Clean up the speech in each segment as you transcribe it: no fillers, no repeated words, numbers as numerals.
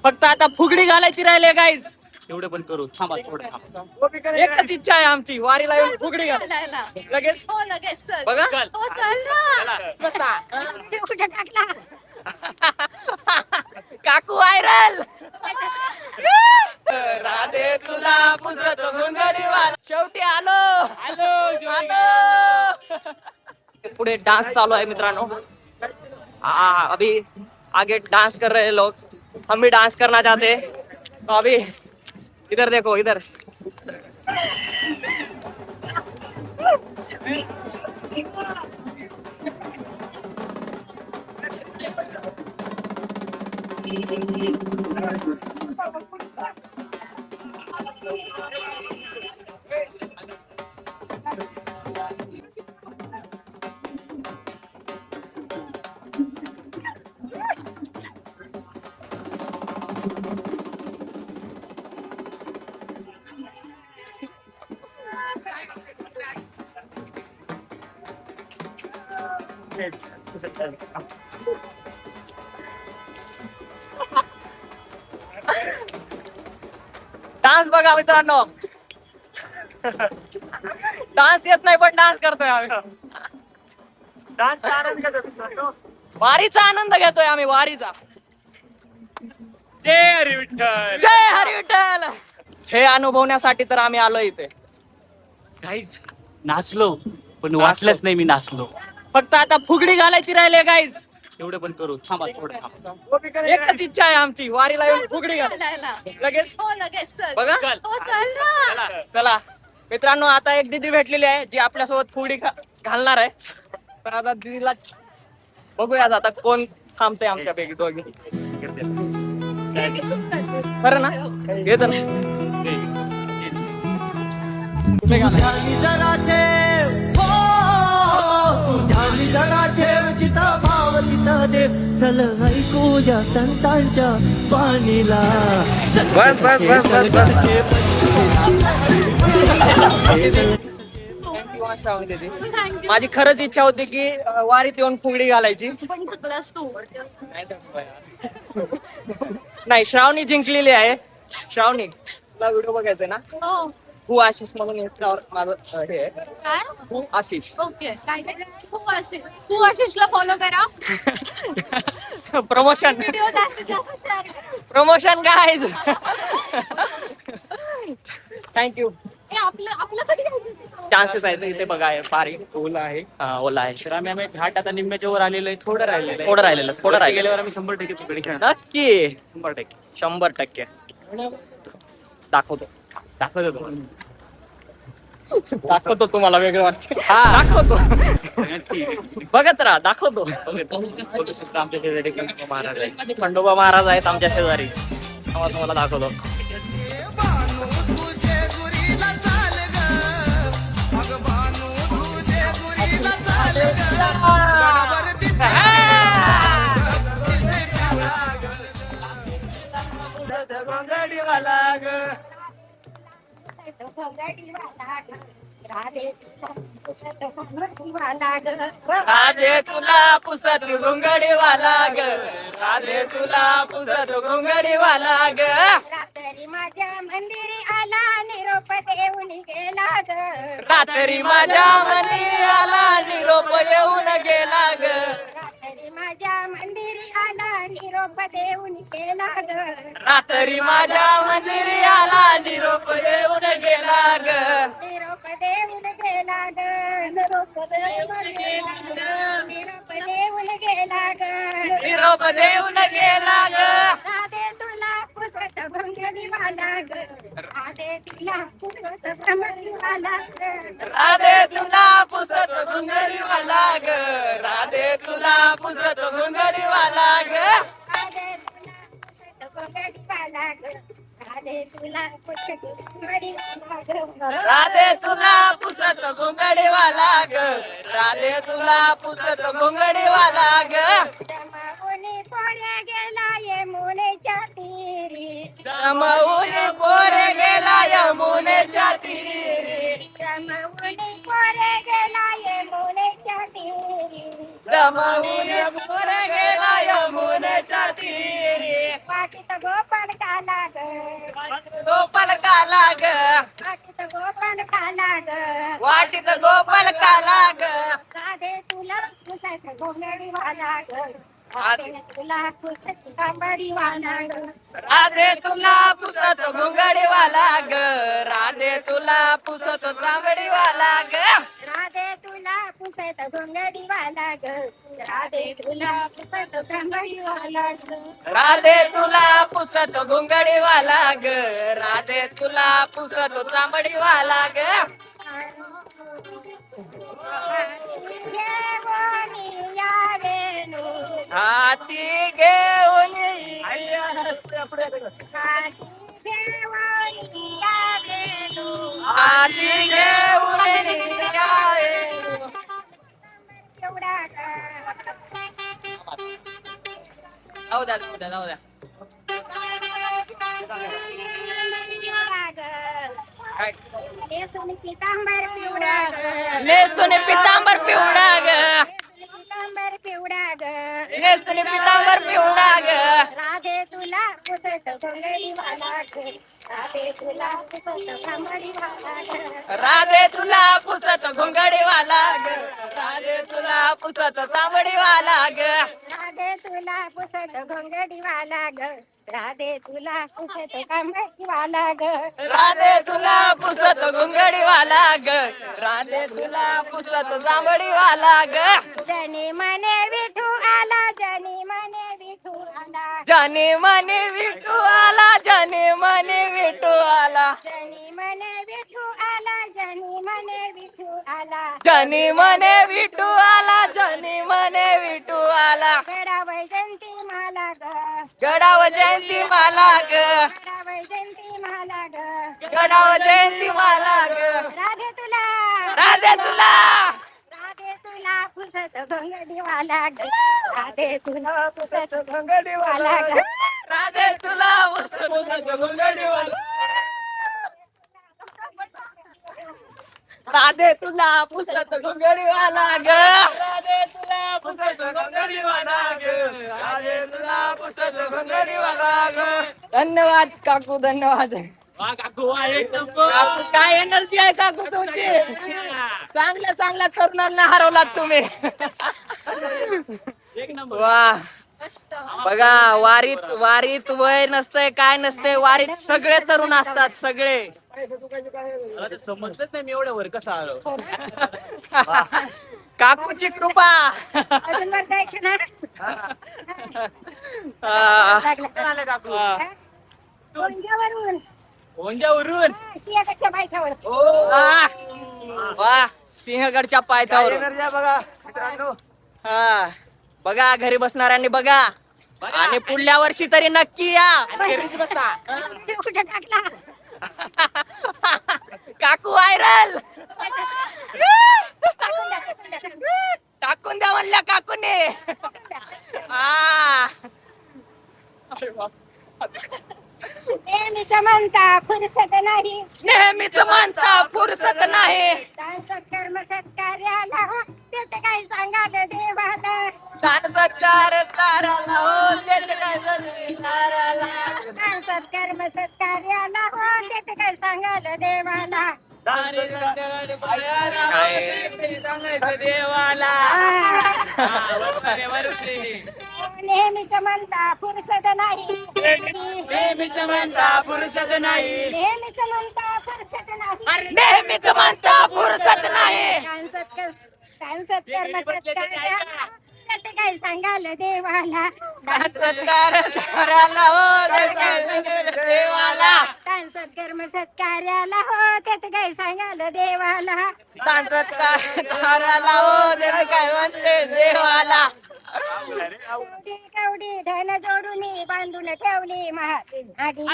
फक्त आता फुगडी घालायची राहिले गाईज. एवढं पण करू. थांबा थोडं थांबा. एकच इच्छा आहे आमची, वारीला येऊन फुगडी घाल घालायला. लगेच. हो लगेच चल. बघा चल. हो चल ना. बसा. ते कुठे टाकला? काकू व्हायरल. राधे तुला पुसत घुंगडीवाला. शेवटी आलो आलो आलो. पुढे डान्स चालू आहे मित्रांनो. अभी आगे डांस कर रहे हैं लोग, हम भी डांस करना चाहते हैं. तो अभी इधर देखो इधर. डान्स बघा मित्रांनो. डान्स येत नाही पण डान्स करतोय आम्ही. वारीचा आनंद घेतोय आम्ही, वारीचा. जय हरी विठ्ठल. जय हरी विठ्ठल. हे अनुभवण्यासाठी तर आम्ही आलो इथे. गाईज नाचलो पण वाटलंच नाही मी नाचलो. फक्त आता फुगडी घालायची राहिले गाईज. एवढं पण करू. थांबा थोडं थांबा. एकच इच्छा आहे आमची, वारीला येऊन फुगडी घाल घालायला. लगेच. हो लगेच चल. बघा चल. हो चल ना. चला मित्रांनो, आता एक दीदी भेटलेली आहे जी आपल्यासोबत फुगडी घालणार आहे. तर आता दीदीला बघूया आता कोण थांबतंय आमच्यापैकी दोघी. खरं ना येत ना. तुम्ही घाला. जरा ठेव हो ध्यानी जरा ठेव जिथं भाव तिथं देव चल ऐकूया संतांच्या बाणीला. बस बस बस बस बस. श्रावणी दीदी, माझी खरंच इच्छा होती की वारीत येऊन फुगडी घालायची. पण थकलास तू. नाही, श्रावणी जिंकलेली आहे. श्रावणी तुला व्हिडिओ बघायचा ना. हो. तू आशिष म्हणून इंस्टावर माझं हे आहे. काय? तू आशिष. ओके. काय तू आशिषला फॉलो करा. प्रमोशन व्हिडिओ जास्तीत जास्त share करा. Promotion guys. थँक्यू. ए आपलं कधी घ्यायचं? चान्सेस आहेत इथे बघा. पारी ओला आहे. ओला आहे. तर आम्ही घाट आता निम्म्याच्या वर आलेलो आहे. थोडं राहिलेलं आहे. थोडं राहिलेलं गेल्यावर आम्ही 100% फुगडी खेळणार. नक्की 100%. 100% दाखवतो. दाखवत होतो. दाखवतो तुम्हाला वेगळं वाटतं. दाखवतो. ठीक आहे. बघत राहा, दाखवतो. बघू शकतो आमच्या शेजारी खंडोबा महाराज आहे. खंडोबा महाराज आहेत आमच्या शेजारी. तुम्हाला दाखवतो. राधे तुला पुसत घुंगडीवाला ग. राधे तुला पुसत घुंगडीवाला ग. रात्री माझ्या मंदिरी आला निरोप देऊन गेला ग. रात्री माझ्या मंदिरी आला निरोप येऊन गेला ग. रात्री माझ्या मंदिरी आला निरोप देऊन गेला ग. रात्री माझ्या मंदिरी आला निरोप येऊन गेला ग. निरोप देऊन गेला ग. निरोप देऊन गेला ग. निरोप देऊन गेला ग. निरोप देऊन गेला ग. राधे तुला पुसत भंगडीवाला ग. राधे तुला पुसत भ्रमणीवाला ग. राधे तुला पुसत घुंगडीवाला ग. राधे तुला पुसत घुंगडीवाला ग. राधे तुला पुसत भंगडीवाला ग. राधे तुला पुसत भंगडीवाला ग. राधे तुला पुसत घुंगडीवाला ग. राधे तुला पुसत घुंगडीवाला ग. रमावणे पोरे गेला यमुनेच्या तीरी. रमावून पोरे गेला यमुनेच्या तीरी. रमावणे पोरे गेला यमुनेच्या तीरी. रमवून मोर गेला यमुनेच्या तीरी. पाठीत गोपाल काला ग, गोपाल काला ग, पाठीत गोपाल काला ग, वाटीत गोपाल काला ग. राधे तुला पुसत घोंगडी वाला ग, राधे तुला पुसत कांबडी वाला ग, राधे तुला पुसत घुंगडीवाला ग, राधे तुला पुसत तांबडीवाला ग. राधे तुला पुसत घोंगडी वाला ग, राधे तुला पुसत कांबडी वाला ग, राधे तुला पुसत घुंगडीवाला ग, राधे तुला पुसत तांबडीवाला ग. घेऊन या वेणू, हाती घेऊन हाती घेऊन या वेणू, हाती घेऊन यावे. एवढा ग. जाऊ द्या जाऊ द्या जाऊ द्या. पिवळा ग, काय? नेसून पितांबर पिवळा ग, नेसून पितांबर पिवळा ग, नेसून पितांबर पिवळा ग, नेसून पितांबर पिवळा ग. राधे तुला पुसत घोंगडी वाला ग, राधे तुला पुसत कांबडी वाला ग, राधे तुला पुसत घुंगडीवाला ग, राधे तुला पुसत तांबडीवाला ग. राधे तुला पुसत घोंगडी वाला ग, राधे तुला पुसत कांबडी वाला ग, राधे तुला पुसत घुंगडीवाला ग, राधे तुला पुसत जांभडीवाला ग. जनी मने विठू आला, जनी मने विठू आला, जनी मने विठू आला, जनी मने विठू आला, जनी मने विठू आला, जनी मने विठू आला, जनी मने विठू आला, जनी मने विठू आला. गडा वैजंती माला ग, गडाव जयंती माला ग, गडा वैजंती माला ग, गडाव जयंती माला ग. राधे तुला, राधे तुला, राधे तुला पुसत घोंगडी वाला ग, राधे तुला पुसत घोंगडी वाला ग, राधे तुला पुसत घुंगडीवाला. राधे तुला पुसत घुंगडीवाला ग, राधे तुला पुसत घुंगडीवाला ग, राधे तुला पुसत घुंगडीवाला ग. धन्यवाद काकू, धन्यवाद. काकू एक नंबर. काकू काय एनर्जी आहे काकू तुमची. चांगल्या चांगल्या तरुणांना हरवलात तुम्ही. एक नंबर. वा बघा, वारीत वारीत वय नसतंय, काय नसतंय, वारीत सगळे तरुण असतात, सगळे. मला तर समजलंच नाही मी एवढ्यावर कसं आलो. काकूची कृपा. अजून वर जायचं ना. लागला. आले काकू. कोंड्यावरून, कोंड्यावरून. सिंहाच्या बायच्यावर. वा वा, सिंहगडच्या पायथ्यावर. बघा मित्रांनो, हा बघा, घरी बसणाऱ्यांनी बघा, आणि पुढल्या वर्षी तरी नक्की या. कुठे टाकला? काकू व्हायरल. टाकून द्या, टाकून द्या, टाकून द्या. टाकून द्या म्हणल्या काकूने. हा नेहमीच म्हणता फुरसत नाही, नेहमीच म्हणता फुरसत नाही. दान सत्कर्म सत्कार्याला हो, ते तर काही सांगाल देवाला. दान सत्कार ताराला हो, देत काय जरी ताराला. दान सत्कर्म सत्कार्याला हो, ते तर काही सांगाल देवाला. सांगायचं देवाला. नेहमीच म्हणता फुरसत नाही, नेहमीच म्हणता फुरसत नाही. नेहमीच म्हणता फुरसत नाही. नेहमीच म्हणता फुरसत नाही. दान सत्कर्म सत्कार्याला ते काही सांगाल देवाला. दान सत्कार ताराला हो, देत काय जरी देवाला. दान सत्कर्म सत्कार्याला हो, ते तर काही सांगाल देवाला. दान सत्कार ताराला हो, देत काय म्हणते देवाला. कवडी कवडी धन जोडून बांधून ठेवली महागी, कवडी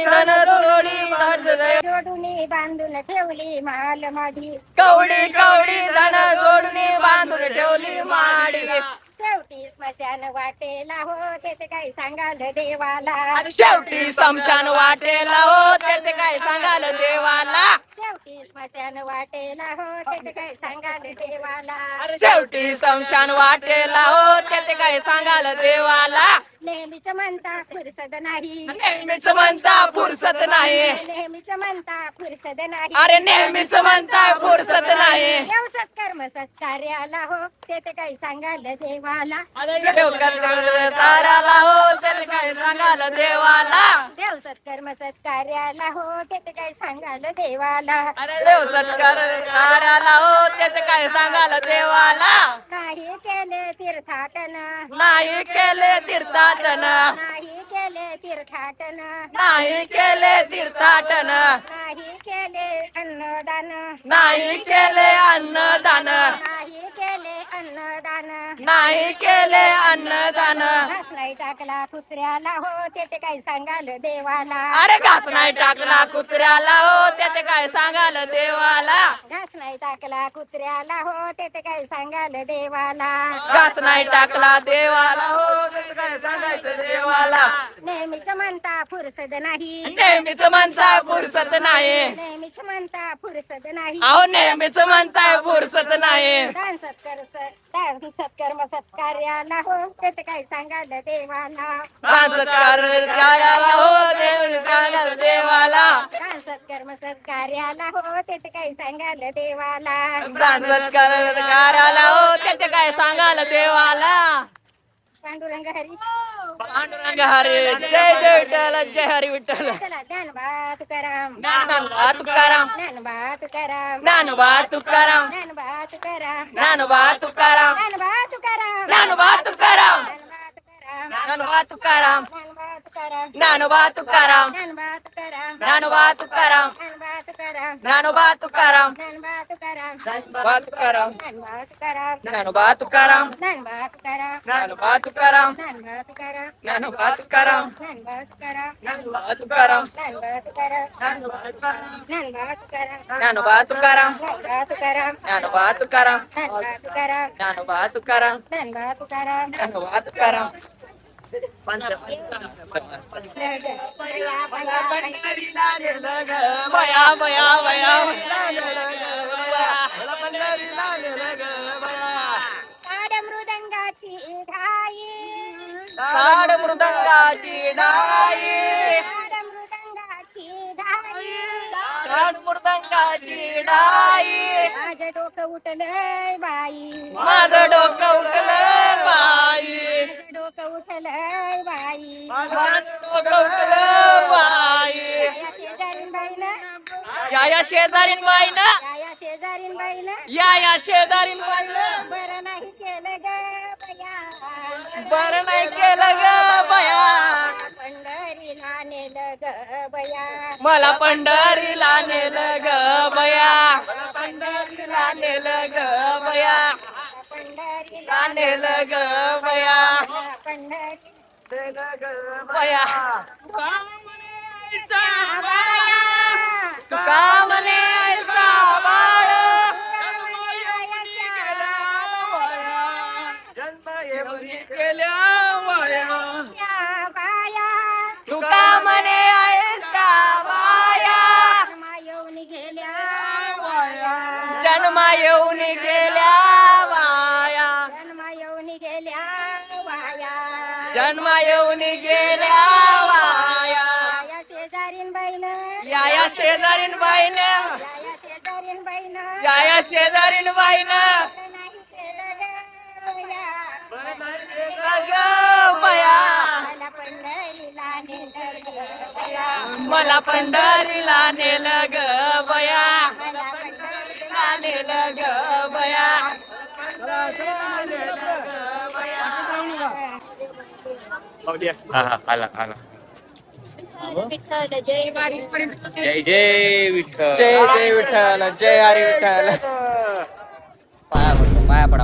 धन जोडी धर जोडून बांधून ठेवली महाल माडी. कवडी कवडी धन जोडणी बांधून ठेवली माडी. शेवटी स्मशान वाटेला हो, ते तर काही सांगाल देवाला. शेवटी समशान वाटेला हो, ते काय सांगाल देवाला. शेवटी स्मशान वाटेला हो ते काय सांगाल देवाला शेवटी समशान वाटेला हो त्याचे काय सांगाल देवाला नेहमीच म्हणता फुरसत नाही नेहमीच म्हणता फुरसत नाही नेहमीच म्हणता फुरसत नाही अरे नेहमीच म्हणता फुरसत नाही देव सत्कर्म सत्कार्याला हो ते काही सांगाल देवाला ताराला हो त्याचे काय सांगाल देवाला देव सत्कर्म सत्कार्याला हो ते काही सांगाल देवाला देव सत्कार ताराला हो त्याचे काय सांगाल देवाला नाही केले तीर्थाटन नाही केले तीर्थाटन नाही केले तीर्थाटन नाही केले तीर्थाटन नाही केले अन्नदान नाही केले अन्नदान नाही केले अन्नदान नाही केले अन्नदान घास नाही टाकला कुत्र्याला हो ते काही सांगाल देवाला अरे घास नाही टाकला कुत्र्याला हो त्याचे काय सांगाल देवाला घास नाही टाकला कुत्र्याला हो ते काही सांगाल देवाला घास नाही टाकला देवाला हो त्याचे काय सांगायचं देवाला नेहमीच म्हणता फुरसत नाही नेहमीच म्हणताय फुरसत नाही नेहमीच म्हणता फुरसत नाही अहो नेहमीच म्हणताय फुरसत नाही दान सत्कर्म सत्कार्याला हो ते काही सांगाल देवाला सत्काराला हो देव सांगाल देवाला दान सत्कर्म सत्कार्याला हो ते काही सांगाल देवाला सत्काराला हो त्याचे काय सांगाल देवाला पांडुरंग हरी पांडुरंग हरी जय जय विठ्ठल जय हरी विठ्ठल चला ज्ञानबा तुकाराम ज्ञानोबा तुकाराम ज्ञानबा तुकाराम ज्ञानोबा तुकाराम ज्ञानबा तुकाराम ज्ञानोबा तुकाराम ज्ञानबा तुकाराम ज्ञानोबा तुकाराम ज्ञानबा तुकाराम ज्ञानोबा तुकाराम ज्ञानबा तुकाराम ज्ञानोबा तुकाराम ज्ञानबा तुकाराम ज्ञानोबा तुकाराम ज्ञानबा तुकाराम ज्ञानोबा तुकाराम ज्ञानबा तुकाराम ज्ञानोबा तुकाराम ज्ञानबा तुकाराम ज्ञानोबा तुकाराम ज्ञानबा तुकाराम ज्ञानोबा तुकाराम ज्ञानबा तुकाराम ज्ञानोबा तुकाराम ज्ञानबा तुकाराम ज्ञानोबा तुकाराम ज्ञानबा तुकाराम ज्ञानोबा तुकाराम ज्ञानबा तुकाराम ज्ञानोबा तुकाराम बया बया बया ताड मृदंगाची घाई ताड मृदंगाची डाई ताड मृदंगाची घाई ताड मृदंगाची डाई माझं डोकं उठलंय बाई माझं डोकं उठलं बाई माझं डोकं उठलंय बाई माझं डोकं उठलं बाई या शेजारीन बाईनं या शेजारीन बाईनं या शेजारीन बाईनं या शेजारीन बाईनं बरं नाही केलं ग बया बरं नाही केलं ग बया पंढरीला नेलं ग बया मला पंढरीला नेलं ग बया पंढरीला नेलं ग बया पंढरीला नेलं ग बया पंढरी बया तुका म्हणे ऐसा बाळ तुका म्हणे ऐसा बाया जन्मा येऊन गेल्या वाया जन्मा येऊन गेल्या वाया शेजारीन बाईनं या शेजारीन बाईनं शेजारीन बाईनं या शेजारीन बाईनं नाही केलं ग बया ग बया मला पंढरीला नेलं ग बया मला पंढरीला नेलं ग बया मला पंढरीला नेलं ग बया आला आला विठ्ठल जय जय जय विठ्ठल जय जय विठ्ठल जय हरी विठ्ठल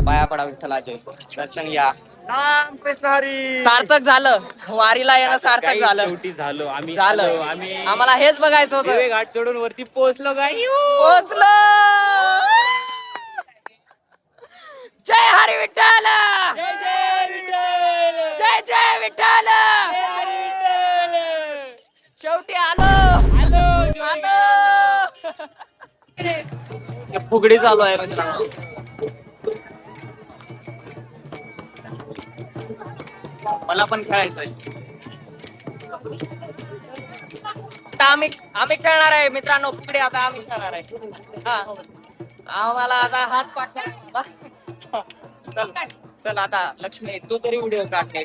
पाया पडा विठ्ठलाचे दर्शन घ्या कृष्ण हरी सार्थक झालं वारीला येणं सार्थक काही झालं शेवटी झालो आम्ही झालं आलो, आम्ही आम्हाला हेच बघायचं होतं दिवे घाट चढून वरती पोहोचलो गाई पोचलो जय हरी विठ्ठल जय जय विठ्ठल जय जय विठ्ठल जय हरी विठ्ठल शेवटी आलो आलो आलो फुगडी चालू आहे मित्रांनो. मला पण खेळायचंय. आता आम्ही खेळणार आहे मित्रांनो फुगडी. आता आम्ही खेळणार आहे. हा आम्हाला आता हात पाठ करायला. चल चल आता लक्ष्मी तू तरी व्हिडिओ काढते.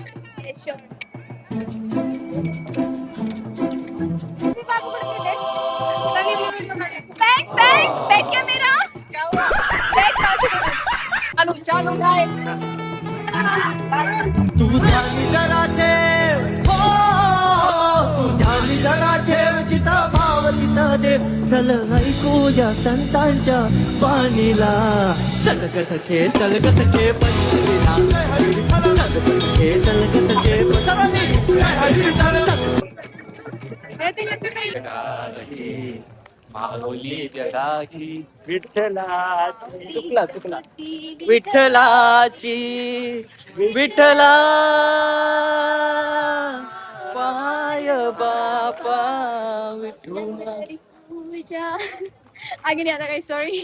चालू चालू काय तू ध्यानी जरा ठेव हो तू ध्यानी जरा ठेव जिथं भाव तिथं देव चल ऐकूया संतांच्या बाणीला चल ग सखे पंढरीला चल ग सखे जगाची माऊली जगाची विठ्ठलाची. चुकला विठ्ठलाची विठ्ठला पाय बापा विठ्ठला. पूजा आगे नहीं आता गाइस सॉरी.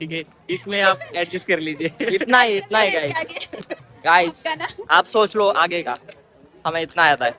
ठीक है, इसमें आप एडजस्ट कर लीजिए. इतना ही गाइस. गाइस आप सोच लो आगे का. हमें इतना आता है.